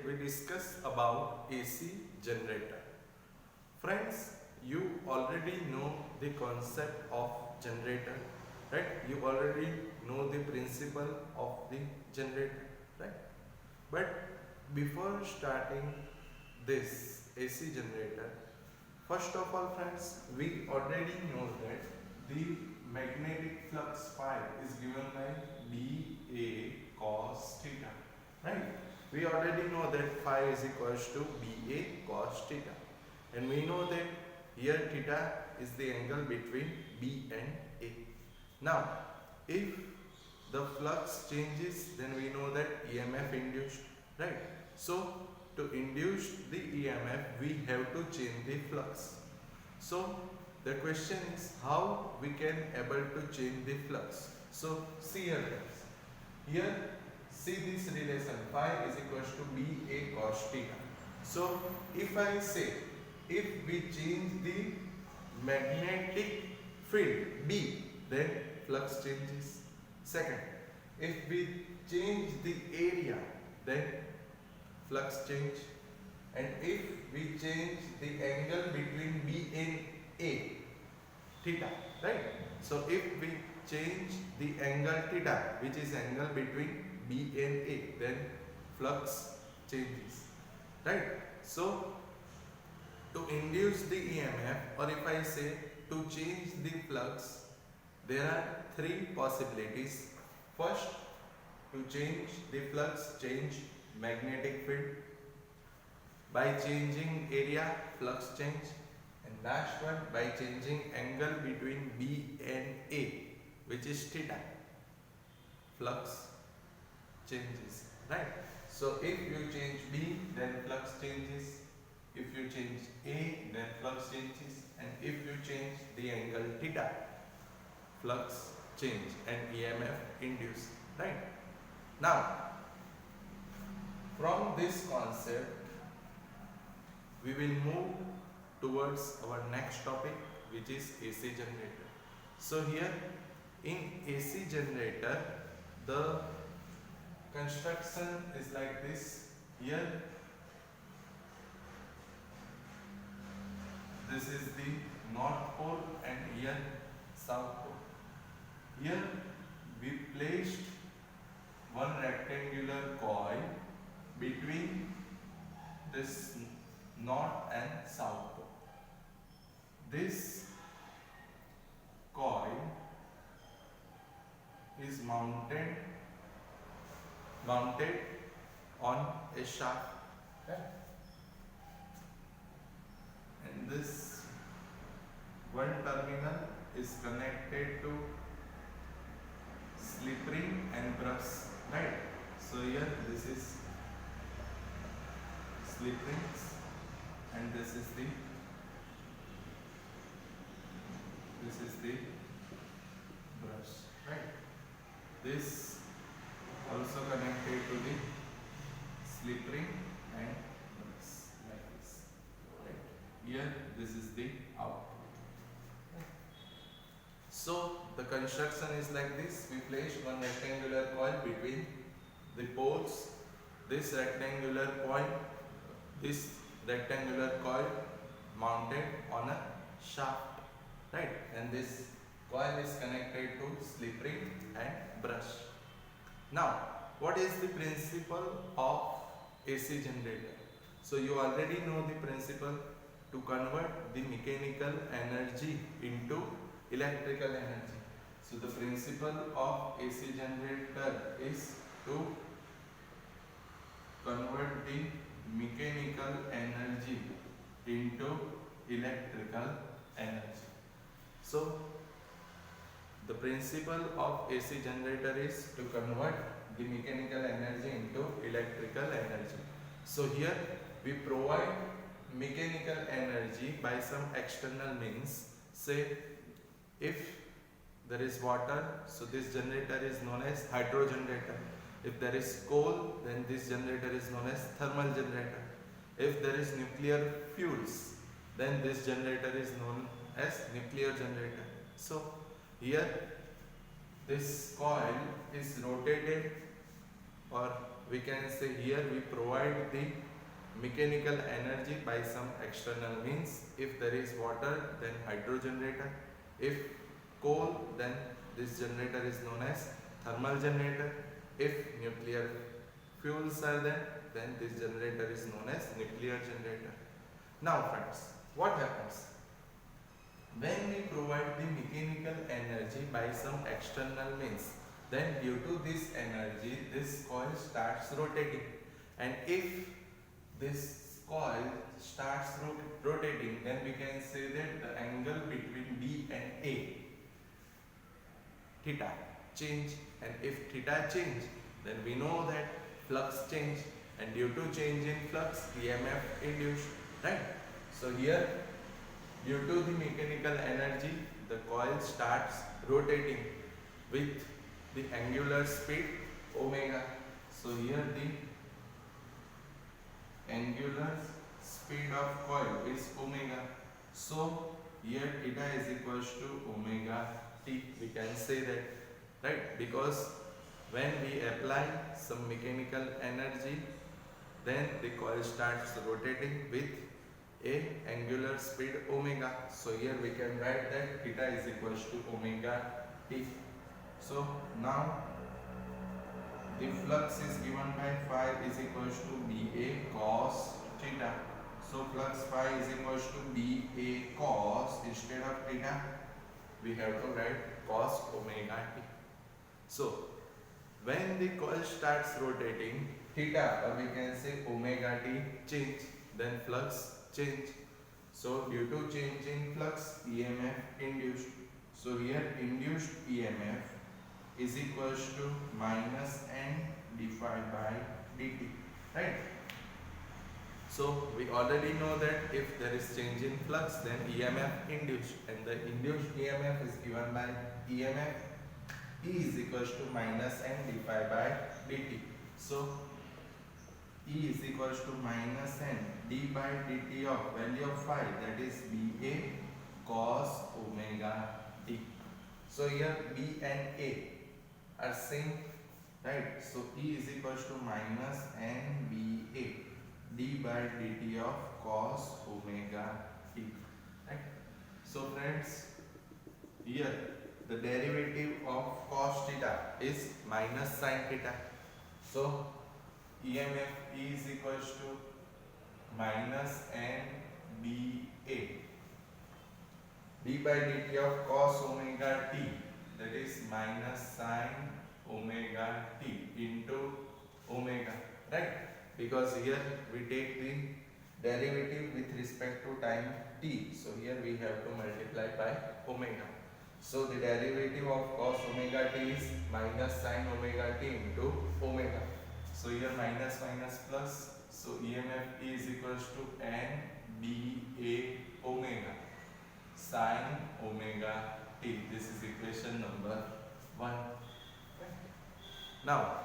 we discuss about AC generator. Friends, you already know the concept of generator, right? You already know the principle of the generator, right? But before starting this AC generator, first of all, friends, we already know that the magnetic flux phi is given by BA cos theta, right? We already know that phi is equals to BA cos theta, and we know that here theta is the angle between B and A. Now, if the flux changes, then we know that EMF induced, right? So, to induce the EMF, we have to change the flux. So, the question is how we can able to change the flux. So, see here, guys. Here, see this relation phi is equals to BA cos theta. So, if I say, if we change the magnetic field B, then flux changes. Second, if we change the area, then flux change. And if we change the angle between B and A, theta, right? So if we change the angle theta, which is angle between B and A, then flux changes, right? So to induce the EMF, or if I say to change the flux, there are three possibilities. First, to change the flux, change magnetic field. By changing area, flux change. And last one, by changing angle between B and A, which is theta, flux changes, right? So if you change B, then flux changes. If you change A, then flux changes. And if you change the angle theta, flux change and EMF induce, right? Now, from this concept, we will move towards our next topic, which is AC generator. So here in AC generator, the construction is like this. Here, this is the north pole and here south pole. Here we placed one rectangular coil between this north and south pole. This coil is mounted on a shaft, okay? And this one terminal is connected to slip ring and brush, right? So here this is slip rings and this is the brush, right? This also connected to the slip ring and brush, like this, right? Here this is the output. So the construction is like this. We place one rectangular coil between the poles. This rectangular coil mounted on a shaft, right? And this coil is connected to slip ring and brush. Now, what is the principle of AC generator? So you already know the principle: to convert the mechanical energy into electrical energy. So the principle of AC generator is to convert the mechanical energy into electrical energy. So the principle of AC generator is to convert the mechanical energy into electrical energy. So here we provide mechanical energy by some external means. Say if there is water, so this generator is known as hydro generator. If there is coal, then this generator is known as thermal generator. If there is nuclear fuels, then this generator is known as nuclear generator. So here this coil is rotated or we can say here we provide the mechanical energy by some external means. If there is water, then hydro generator. If coal, then this generator is known as thermal generator. If nuclear fuels are there, then this generator is known as nuclear generator. Now friends, what happens? When we provide the mechanical energy by some external means, then due to this energy, this coil starts rotating. And if this coil starts rotating, then we can say that the angle between B and A, theta, change. And if theta change, then we know that flux change, and due to change in flux, EMF induced, right? So here, due to the mechanical energy, the coil starts rotating with the angular speed omega. So here the angular speed of coil is omega. So here theta is equals to omega t. We can say that, right? Because when we apply some mechanical energy, then the coil starts rotating with a angular speed omega. So here we can write that theta is equals to omega t. So now the flux is given by phi is equals to BA cos theta. So flux phi is equals to BA cos, instead of theta we have to write cos omega t. So when the coil starts rotating, theta, or we can say omega t change, then flux change. So due to change in flux, EMF induced. So here induced EMF is equals to minus n d phi by dt, right? So we already know that if there is change in flux, then EMF induced, and the induced EMF is given by EMF E is equals to minus n d phi by dt. So E is equals to minus n d by dt of value of phi, that is BA cos omega t. So here B and A are same, right? So E is equals to minus n BA d by dt of cos omega t, right? So friends, here the derivative of cos theta is minus sin theta. So EMF E is equals to minus n BA d by dt of cos omega t, that is minus sin omega t into omega, right? Because here we take the derivative with respect to time t, so here we have to multiply by omega. So the derivative of cos omega t is minus sin omega t into omega. So here minus minus plus, so EMF E is equals to n BA omega sin omega t. This is equation number 1. Now,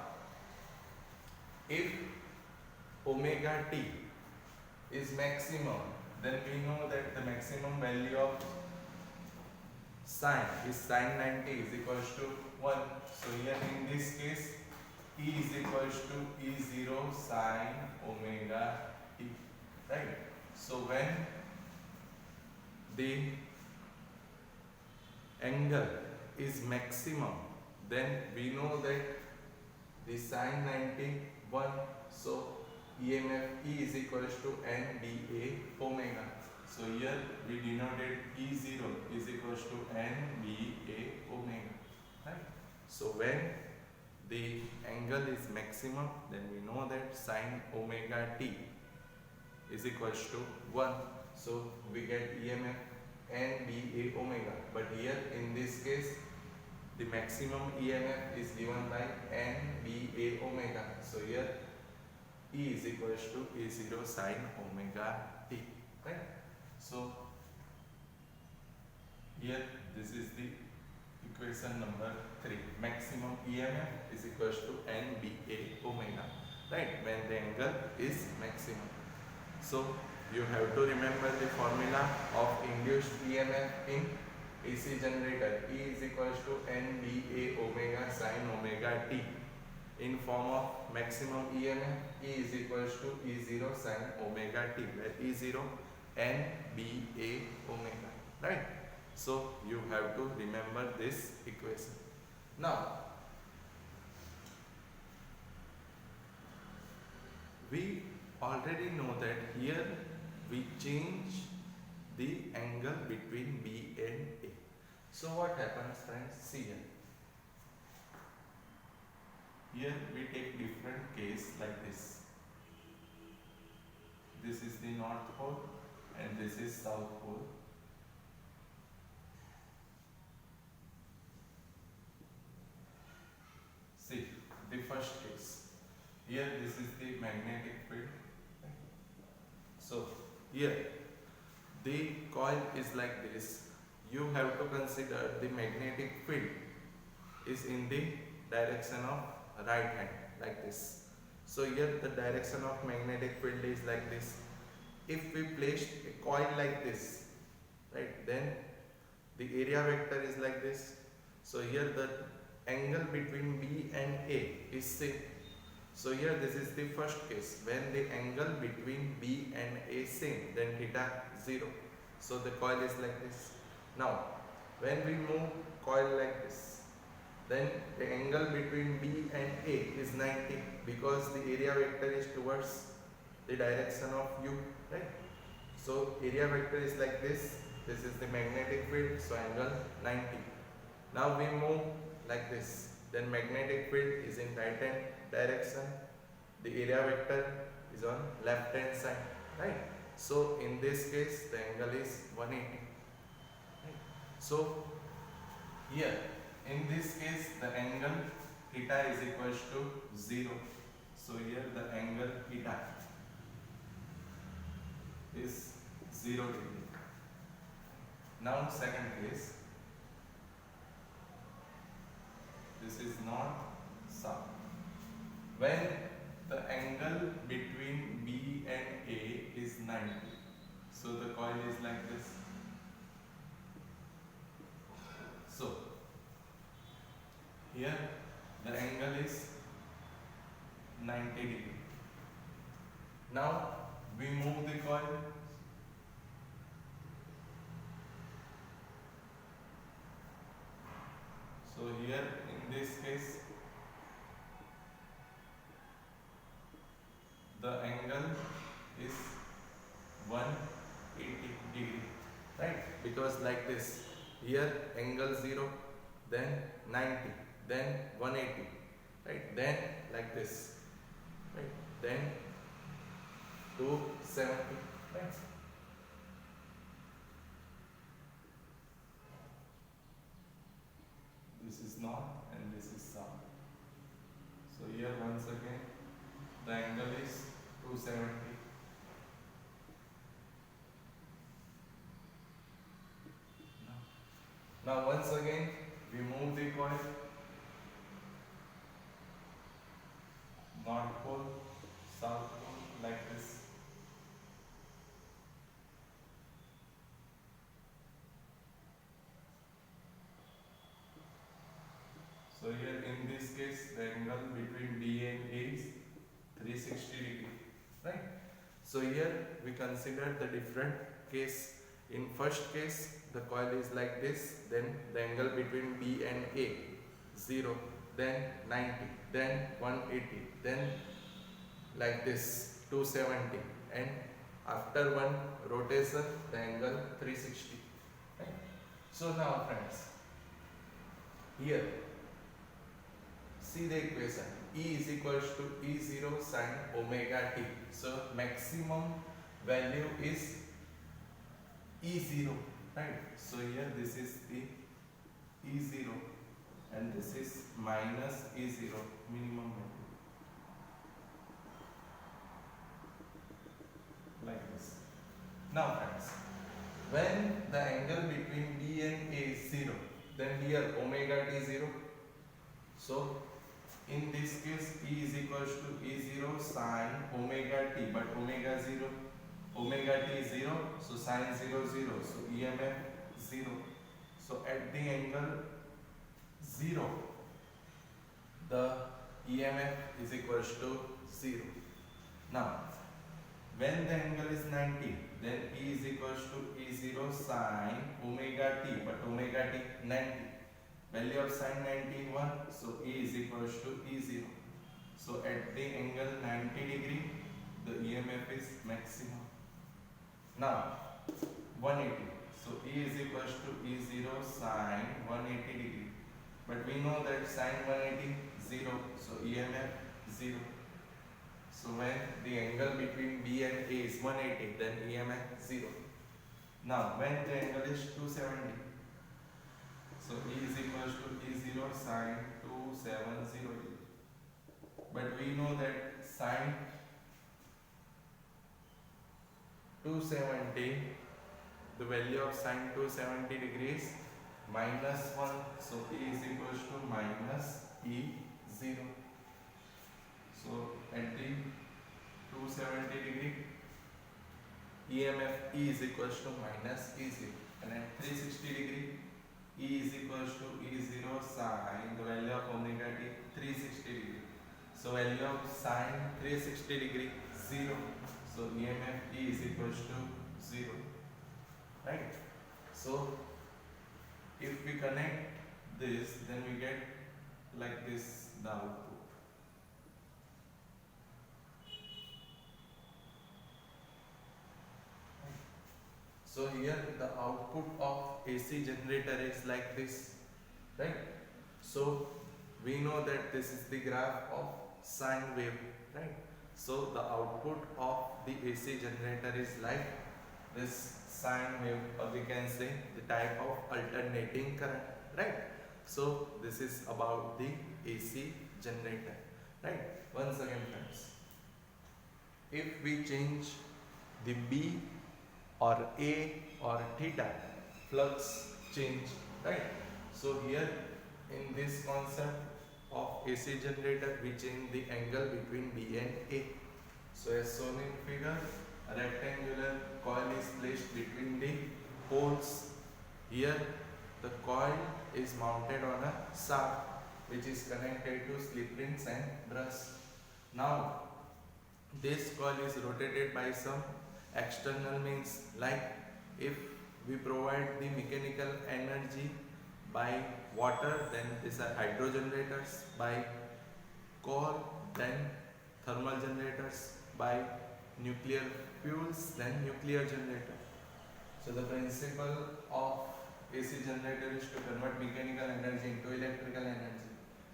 if omega t is maximum, then we know that the maximum value of sine is sine 90 is equals to 1. So here in this case, E is equals to E0 sine omega t, right? So when the angle is maximum, then we know that the sine 90 1. So EMF E is equals to n BA omega. So here we denoted E0 is equals to n BA omega, right? So when the angle is maximum, then we know that sine omega t is equals to 1. So we get EMF n BA omega. But here in this case, the maximum EMF is given by n BA omega. So here E is equals to E0 sine omega t, right? So here this is the equation number 3. Maximum EMF is equals to n BA omega, right? When the angle is maximum. So you have to remember the formula of induced EMF in AC generator. E is equals to n BA omega sin omega t. in form of maximum EMF. E is equals to E0 sin omega t, where E0 n B A omega, right? So you have to remember this equation. Now we already know that here we change the angle between B and A. So what happens, friends? See here. Here we take different case like this. This is the North Pole and this is South Pole. See, the first case. Here this is the magnetic field. So here the coil is like this. You have to consider the magnetic field is in the direction of right hand, like this. So here the direction of magnetic field is like this. If we placed a coil like this, right, then the area vector is like this. So here the angle between B and A is same. So here this is the first case. When the angle between B and A same, then theta 0. So the coil is like this. Now when we move coil like this, then the angle between B and A is 90, because the area vector is towards the direction of U, right? So area vector is like this. This is the magnetic field, so angle 90. Now we move like this, then magnetic field is in right hand direction, the area vector is on left hand side, right? So in this case the angle is 180, right? So here in this case the angle theta is equals to 0. So here the angle theta is 0 degree. Now second case, this is north south. When the angle between B and A is 90, so the coil is like this. So here the angle is 90 degree. Now we move the coil. So here in this case the angle is 180 degree, right? Because like this, here angle 0, then 90, then 180, right? Then like this, right? Then 270, right? This is north and this is south. So here once again the angle is 270. Now once again we move the coil, north pole, south pole, like this. So here in this case the angle between B and A is 360 degree, right? So here we consider the different case. In first case the coil is like this, then the angle between B and A 0, then 90, then 180, then like this 270, and after one rotation the angle 360, right? So now friends, here see the equation. E is equals to E0 sin omega t. So maximum value is E0, right? So here this is the E0 and this is minus E0, minimum value, like this. Now friends, when the angle between B and A is 0, then here omega t 0. So in this case E is equals to E0 sin omega t, but omega 0, omega t is 0, so sin 0 0, so EMF 0. So at the angle 0 the EMF is equals to 0. Now when the angle is 90, then E is equals to E0 sin omega t, but omega t 90. Value of sin 90 1, so E is equals to E0. So at the angle 90 degree, the EMF is maximum. Now 180, so E is equals to E0 sin 180 degree. But we know that sin 180 0, so EMF 0. So when the angle between B and A is 180, then EMF 0. Now when the angle is 270, so E is equals to E0 sin 270. But we know that sin 270, the value of sin 270 degrees minus 1, so E is equals to minus E0. So at the 270 degree, EMF E is equals to minus E0, and at 360 degree, E is equals to E0 sin the value of omega t 360 degree. So value of sin 360 degree 0. So EMF E is equals to 0. Right? So if we connect this, then we get like this the output. So here the output of AC generator is like this, right? So we know that this is the graph of sine wave, right? So the output of the AC generator is like this sine wave, or we can say the type of alternating current, right? So this is about the AC generator, right? Once again friends, if we change the B or A or theta, flux change, right? So here in this concept of AC generator, we change the angle between B and A. So as shown in figure, a rectangular coil is placed between the poles. Here the coil is mounted on a shaft which is connected to slip rings and brush. Now this coil is rotated by some external means, like if we provide the mechanical energy by water, then these are hydro generators; by coal, then thermal generators; by nuclear fuels, then nuclear generator. So the principle of AC generator is to convert mechanical energy into electrical energy.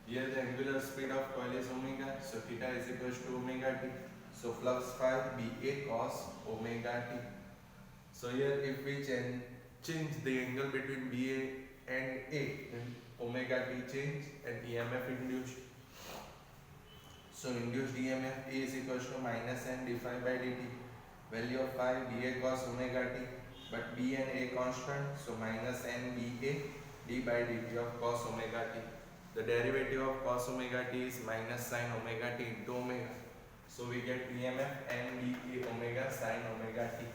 Here the angular speed of coil is omega, so theta is equals to omega t. So flux phi BA cos omega t. So here if we change the angle between BA and A, then omega t change and EMF induced. So induced EMF A is equals to minus n d phi by dt. Value of phi BA cos omega t, but B and A constant, so minus n BA d by dt of cos omega t. The derivative of cos omega t is minus sin omega t into omega. So we get EMF n BA omega sin omega t.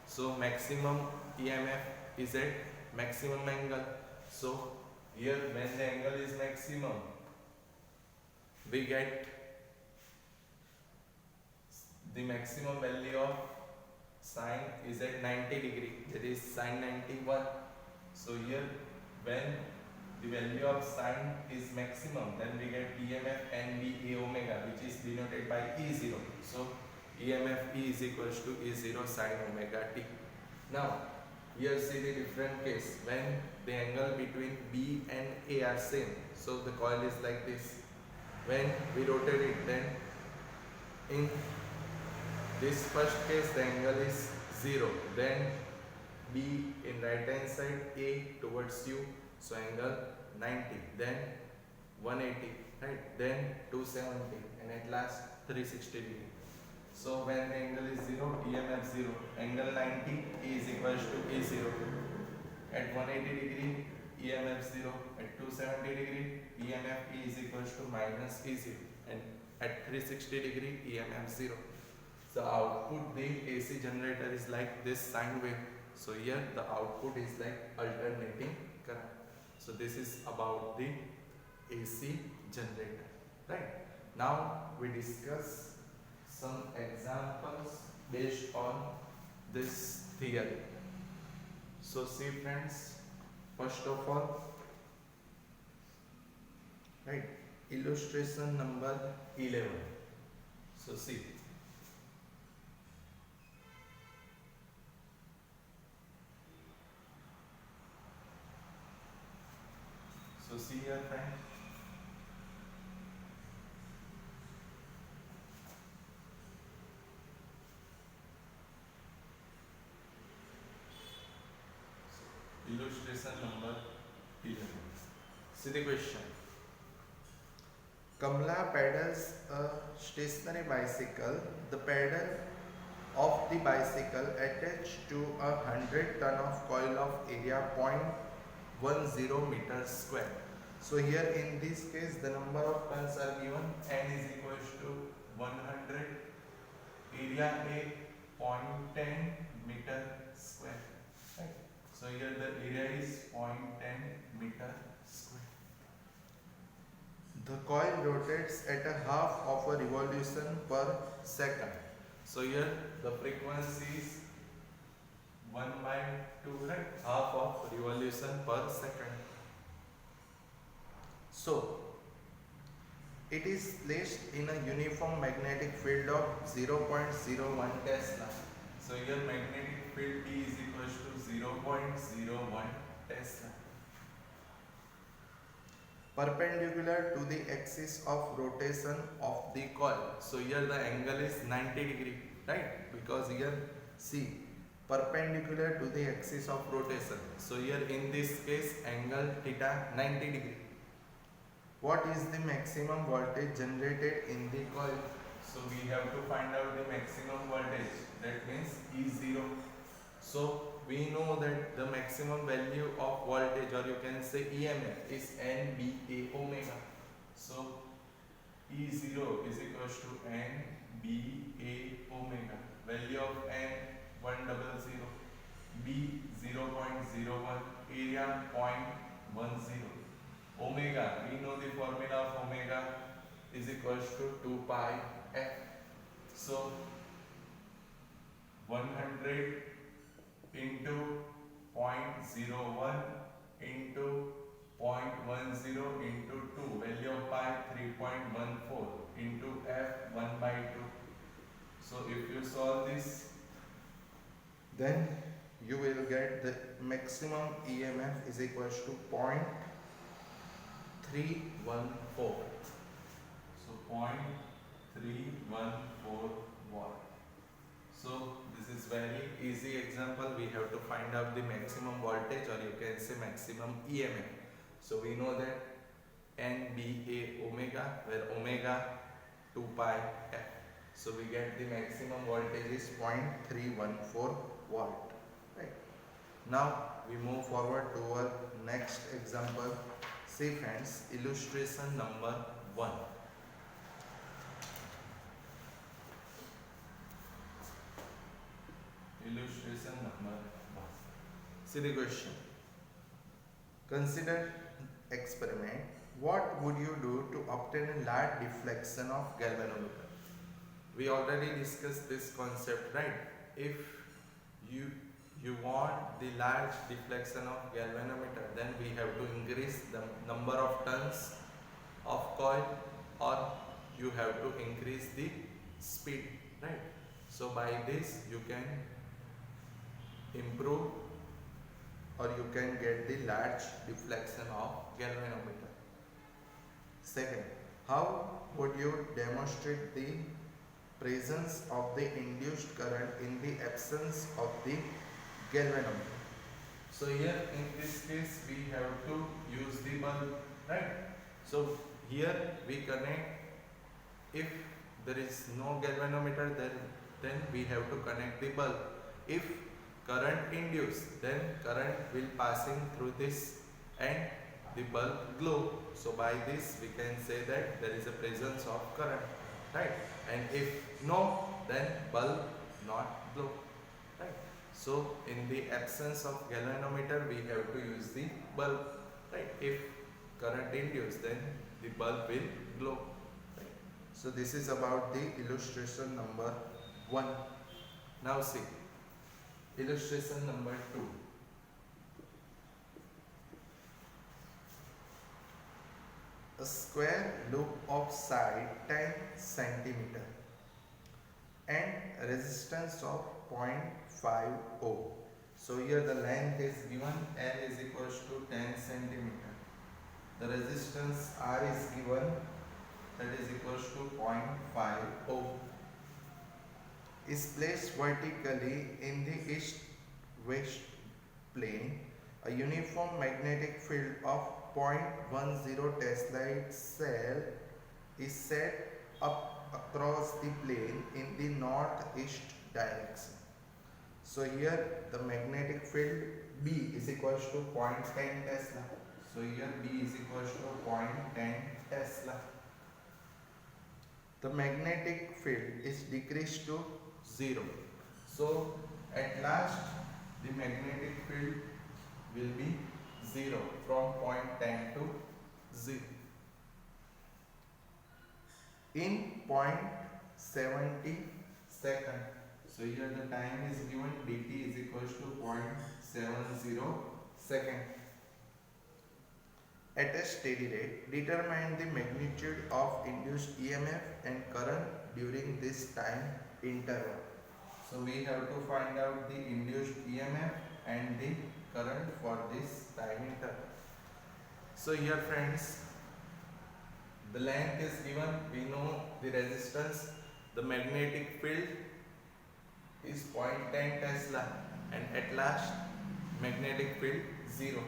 So maximum EMF is at maximum angle. So here when the angle is maximum, we get the maximum value of sine is at 90 degree, that is sine 91. So here when the value of sine is maximum, then we get EMF n BA omega, which is denoted by E0. So EMF E is equals to E0 sin omega t. Now here see the different case when the angle between B and A are same. So the coil is like this. When we rotate it, then in this first case the angle is 0. Then B in right hand side, A towards you. So angle 90, then 180, right? Then 270, and at last 360 degree. So when the angle is 0, EMF 0. Angle 90, E is equals to E0. At 180 degree, EMF 0. At 270 degree, EMF E is equals to minus E0. And at 360 degree, EMF 0. So output the AC generator is like this sine wave. So here the output is like alternating current. So this is about the AC generator, right? Now we discuss some examples based on this theory. So see friends, first of all, right, illustration number 11. So see, here friend, illustration number 11. See the question. Kamla pedals a stationary bicycle. The pedal of the bicycle attached to a 100 ton of coil of area 0.10 meters square. So here in this case the number of tons are given. N is equals to 100, area A 0.10 meter square. Right. So here the area is 0.10 meter square. The coil rotates at a half of a revolution per second. So here the frequency is 1/2, right? Half of revolution per second. So it is placed in a uniform magnetic field of 0.01 Tesla. So here magnetic field E is equals to 0.01 Tesla. Perpendicular to the axis of rotation of the coil. So here the angle is 90 degree, right? Because here see, perpendicular to the axis of rotation. So here in this case angle theta 90 degree. What is the maximum voltage generated in the coil? So we have to find out the maximum voltage. That means E0. So we know that the maximum value of voltage, or you can say EMF, is NBA omega. So E0 is equals to NBA omega. Value of N 100, B 0.01, area 0.10. Omega, we know the formula of omega is equals to 2 pi f. So 100 into 0.01 into 0.10 into 2, value of pi 3.14 into f 1/2. So if you solve this, then you will get the maximum EMF is equals to 0.314. So 0.314 watt. So this is very easy example. We have to find out the maximum voltage, or you can say maximum EMF. So we know that NBA omega, where omega 2 pi f. So we get the maximum voltage is 0.314 watt. Right. Now we move forward to our next example. See friends, illustration number 1. Illustration number 1. See the question. Consider experiment. What would you do to obtain a large deflection of galvanometer? We already discussed this concept, right? If you want the large deflection of galvanometer, then we have to increase the number of tons of coil, or you have to increase the speed, right? So by this you can improve, or you can get the large deflection of galvanometer. Second, how would you demonstrate the presence of the induced current in the absence of the galvanometer? So here in this case we have to use the bulb, right? So here we connect, if there is no galvanometer, then we have to connect the bulb. If current induced, then current will passing through this and the bulb glow. So by this we can say that there is a presence of current, right? And if no, then bulb not glow, right? So in the absence of galvanometer we have to use the bulb, right? If current induced, then the bulb will glow, right? So this is about the illustration number 1. Now see illustration number 2. A square loop of side 10 centimeter and resistance of 0.5 ohm. So here the length is given, L is equals to 10 centimeter. The resistance R is given, that is equals to 0.5 ohm. Is placed vertically in the east-west plane. A uniform magnetic field of 0.10 Tesla cell is set up across the plane in the northeast direction. So here the magnetic field B is equals to 0.10 Tesla. So here B is equals to 0.10 Tesla. The magnetic field is decreased to 0. So at last the magnetic field will be 0 from 0.10 to 0. In 0.70 second. So here the time is given, dt is equals to 0.70 second. At a steady rate, determine the magnitude of induced EMF and current during this time interval. So we have to find out the induced EMF and the current for this time interval. So here friends, the length is given, we know the resistance, the magnetic field is 0.10 Tesla, and at last magnetic field 0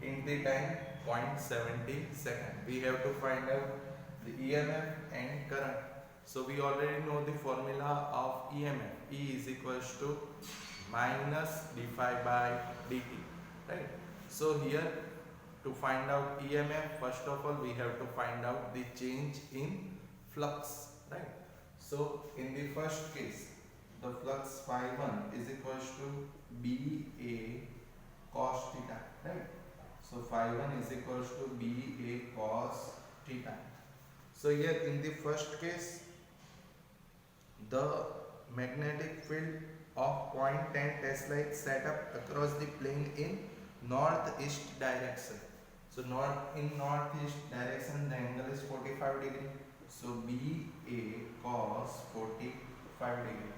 in the time 0.70 second. We have to find out the EMF and current. So we already know the formula of EMF. E is equals to minus d phi by dt, right? So here to find out EMF, first of all we have to find out the change in flux, right? So in the first case, the flux phi 1 is equals to BA cos theta, right? So phi 1 is equals to BA cos theta. So here in the first case, the magnetic field of 0.10 Tesla is set up across the plane in northeast direction. So in northeast direction the angle is 45 degree. So BA cos 45 degree.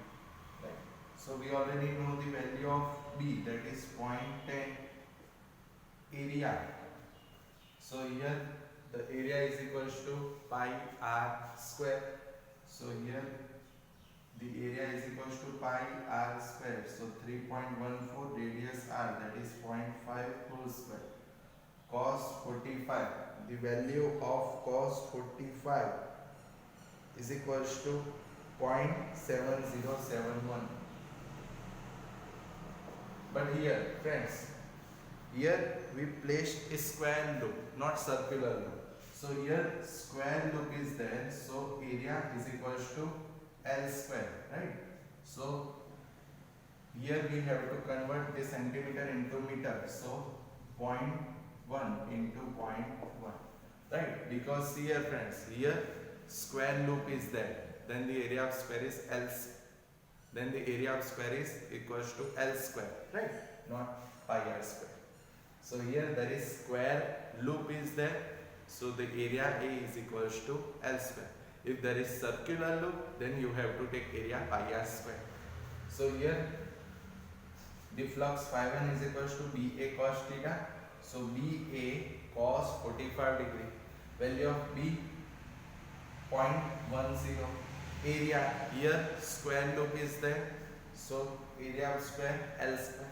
Right. So we already know the value of B, that is 0.10 area. So here the area is equals to pi r square. So here the area is equals to pi r square. So 3.14 radius r, that is 0.5 whole square. Cos 45, the value of cos 45 is equals to 0.7071. But here friends, here we placed a square loop, not circular loop. So here square loop is there, so area is equals to L square, right? So here we have to convert the centimeter into meter. So 0.1 into 0.1, right? Because here friends, here square loop is there, then the area of square is L, then the area of square is equals to L square, right? Not pi r square. So here there is square loop is there, so the area A is equals to L square. If there is circular loop, then you have to take area pi r square. So here the flux phi 1 is equals to BA cos theta. So BA cos 45 degree. Value of B 0.10. Area, here square loop is there. So area of square L square.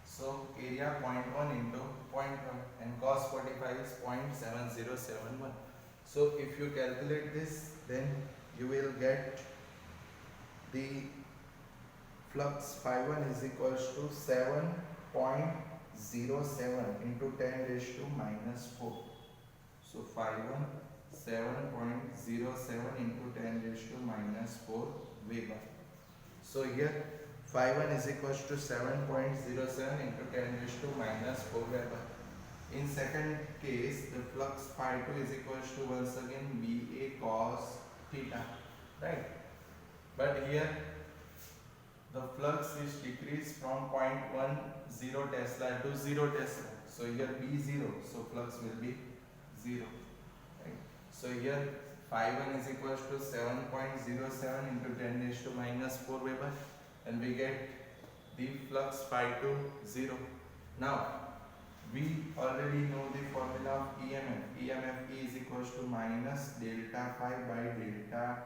So area 0.1 into 0.1 and cos 45 is 0.7071. So if you calculate this, then you will get the flux phi 1 is equals to 7.07 into 10 raised to minus 4. So phi 1 7.07 into 10 raised to minus 4 Weber. So here phi 1 is equals to 7.07 into 10 raised to minus 4 Weber. In second case, the flux phi 2 is equals to once again BA cos theta, right? But here the flux is decreased from 0.10 Tesla to 0 Tesla. So here B 0, so flux will be 0. Right? So here phi 1 is equals to 7.07 into 10 raised to minus 4 Weber, and we get the flux phi 2 0. Now we already know the formula of EMF. EMF E is equals to minus delta phi by delta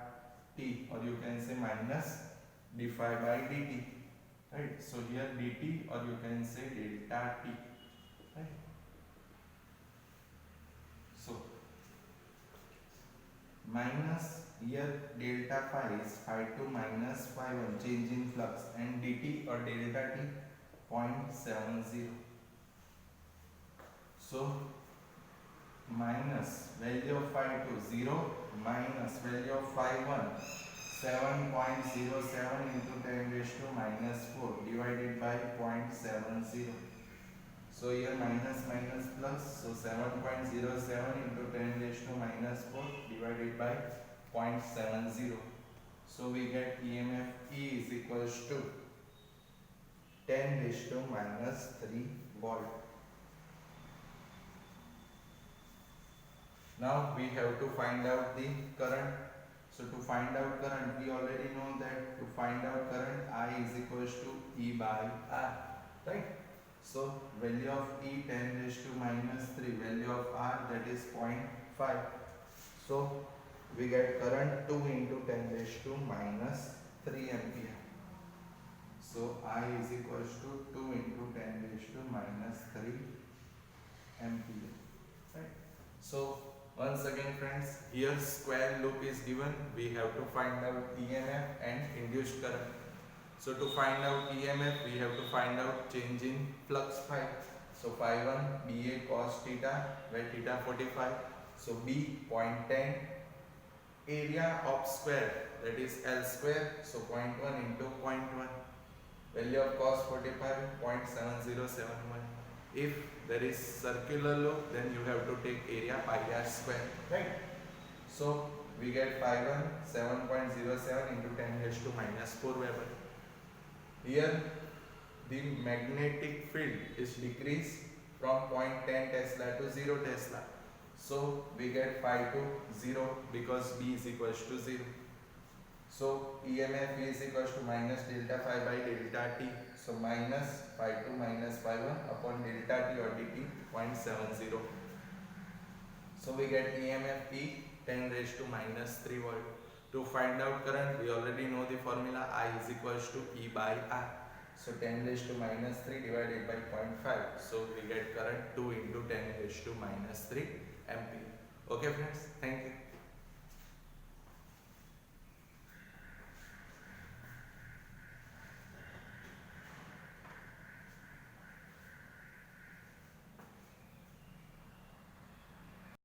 t, or you can say minus d phi by dt, right? So here dt, or you can say delta t, right? So minus here delta phi is phi 2 minus phi 1, change in flux, and dt or delta t 0.70. So minus value of phi 2 0 minus value of phi 1 7.07 into 10 raised to minus 4 divided by 0.70. So here minus minus plus, so 7.07 into 10 raised to minus 4 divided by 0.70. So we get EMF E is equals to 10 raised to minus 3 volt. Now we have to find out the current. So to find out current, we already know that to find out current, I is equals to E by R, right? So value of E 10 raised to minus 3, value of R that is 0.5. So we get current 2 into 10 raised to minus 3 ampere. So I is equals to 2 into 10 raised to minus 3 ampere, right? So once again friends, here square loop is given, we have to find out EMF and induced current. So to find out EMF, we have to find out change in flux phi. So phi 1 BA cos theta, where theta 45. So B 0.10, area of square, that is L square, so 0.1 into 0.1, value of cos 45 0.7071. If there is circular loop, then you have to take area pi r square, right? So we get phi 1 7.07 into 10 raised to minus 4 Weber. Here the magnetic field is decreased from 0.10 Tesla to 0 Tesla. So we get phi 2 0 because B is equals to 0. So EMF is equals to minus delta phi by delta t. So minus phi 2 minus phi 1 upon delta t or dt 0.70. So we get EMF E 10 raised to minus 3 volt. To find out current, we already know the formula, I is equals to E by R. So 10 raised to minus 3 divided by 0.5. So we get current 2 into 10 raised to minus 3 ampere. Okay friends, thank you.